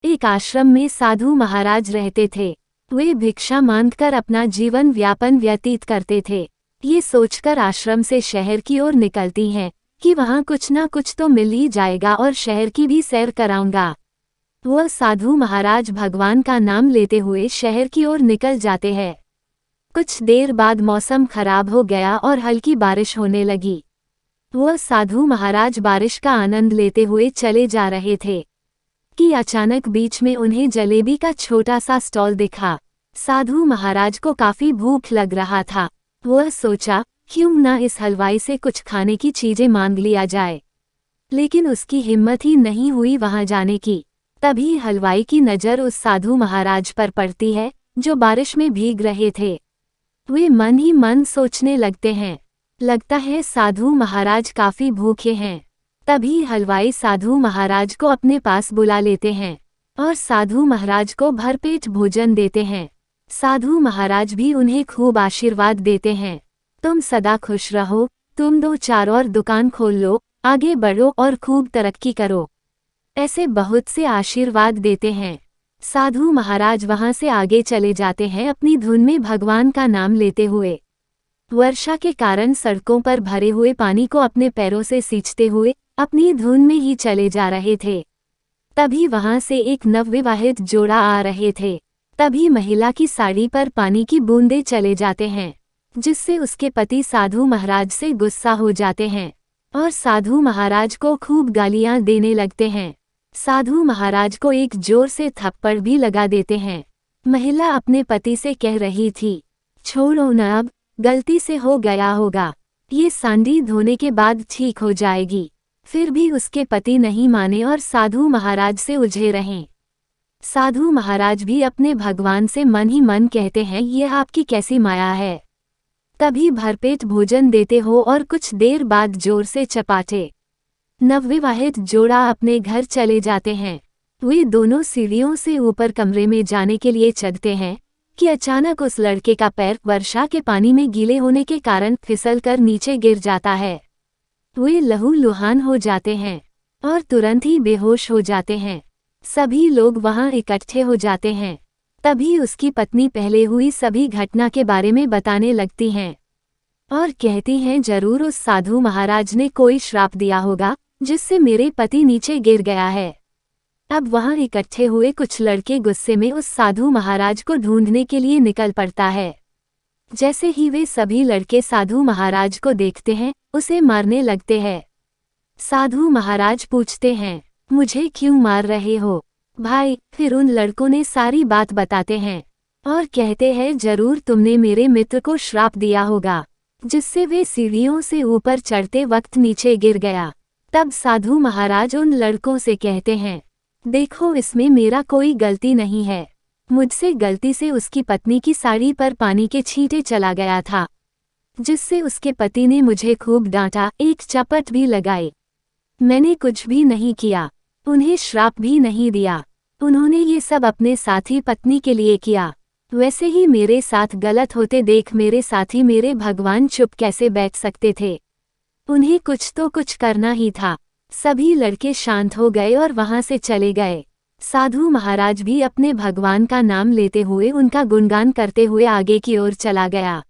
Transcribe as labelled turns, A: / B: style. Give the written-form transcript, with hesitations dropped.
A: एक आश्रम में साधु महाराज रहते थे। वे भिक्षा मांगकर अपना जीवन व्यापन व्यतीत करते थे। ये सोचकर आश्रम से शहर की ओर निकलती हैं कि वहाँ कुछ ना कुछ तो मिल ही जाएगा और शहर की भी सैर कराऊंगा। वह साधु महाराज भगवान का नाम लेते हुए शहर की ओर निकल जाते हैं। कुछ देर बाद मौसम खराब हो गया और हल्की बारिश होने लगी। वह साधु महाराज बारिश का आनंद लेते हुए चले जा रहे थे कि अचानक बीच में उन्हें जलेबी का छोटा सा स्टॉल दिखा। साधु महाराज को काफी भूख लग रहा था। वह सोचा क्यों ना इस हलवाई से कुछ खाने की चीजें मांग लिया जाए, लेकिन उसकी हिम्मत ही नहीं हुई वहां जाने की। तभी हलवाई की नज़र उस साधु महाराज पर पड़ती है जो बारिश में भीग रहे थे। वे मन ही मन सोचने लगते हैं, लगता है साधु महाराज काफी भूखे हैं। तभी हलवाई साधु महाराज को अपने पास बुला लेते हैं और साधु महाराज को भरपेट भोजन देते हैं। साधु महाराज भी उन्हें खूब आशीर्वाद देते हैं, तुम सदा खुश रहो, तुम 2-4 और दुकान खोल लो, आगे बढ़ो और खूब तरक्की करो, ऐसे बहुत से आशीर्वाद देते हैं। साधु महाराज वहां से आगे चले जाते हैं अपनी धुन में भगवान का नाम लेते हुए। वर्षा के कारण सड़कों पर भरे हुए पानी को अपने पैरों से सींचते हुए अपनी धुन में ही चले जा रहे थे। तभी वहां से एक नवविवाहित जोड़ा आ रहे थे। तभी महिला की साड़ी पर पानी की बूंदें चले जाते हैं, जिससे उसके पति साधु महाराज से गुस्सा हो जाते हैं और साधु महाराज को खूब गालियां देने लगते हैं। साधु महाराज को एक जोर से थप्पड़ भी लगा देते हैं। महिला अपने पति से कह रही थी, छोड़ो न, अब गलती से हो गया होगा, ये सांडी धोने के बाद ठीक हो जाएगी। फिर भी उसके पति नहीं माने और साधु महाराज से उलझे रहें। साधु महाराज भी अपने भगवान से मन ही मन कहते हैं, यह आपकी कैसी माया है, कभी भरपेट भोजन देते हो और कुछ देर बाद जोर से चपाटे। नवविवाहित जोड़ा अपने घर चले जाते हैं। वे दोनों सीढ़ियों से ऊपर कमरे में जाने के लिए चढ़ते हैं कि अचानक उस लड़के का पैर वर्षा के पानी में गीले होने के कारण फिसलकर नीचे गिर जाता है। वे लहूलुहान हो जाते हैं और तुरंत ही बेहोश हो जाते हैं। सभी लोग वहां इकट्ठे हो जाते हैं। तभी उसकी पत्नी पहले हुई सभी घटना के बारे में बताने लगती हैं और कहती हैं, जरूर उस साधु महाराज ने कोई श्राप दिया होगा जिससे मेरे पति नीचे गिर गया है। अब वहां इकट्ठे हुए कुछ लड़के गुस्से में उस साधु महाराज को ढूंढने के लिए निकल पड़ता है। जैसे ही वे सभी लड़के साधु महाराज को देखते हैं, उसे मारने लगते हैं। साधु महाराज पूछते हैं, मुझे क्यों मार रहे हो भाई? फिर उन लड़कों ने सारी बात बताते हैं और कहते हैं, जरूर तुमने मेरे मित्र को श्राप दिया होगा जिससे वे सीढ़ियों से ऊपर चढ़ते वक्त नीचे गिर गया। तब साधु महाराज उन लड़कों से कहते हैं, देखो इसमें मेरा कोई गलती नहीं है, मुझसे गलती से उसकी पत्नी की साड़ी पर पानी के छींटे चला गया था, जिससे उसके पति ने मुझे खूब डांटा, एक चपट भी लगाई। मैंने कुछ भी नहीं किया, उन्हें श्राप भी नहीं दिया। उन्होंने ये सब अपने साथी पत्नी के लिए किया। वैसे ही मेरे साथ गलत होते देख मेरे साथी मेरे भगवान चुप कैसे बैठ सकते थे? उन्हें कुछ तो कुछ करना ही था। सभी लड़के शांत हो गए और वहां से चले गए। साधु महाराज भी अपने भगवान का नाम लेते हुए उनका गुणगान करते हुए आगे की ओर चला गया।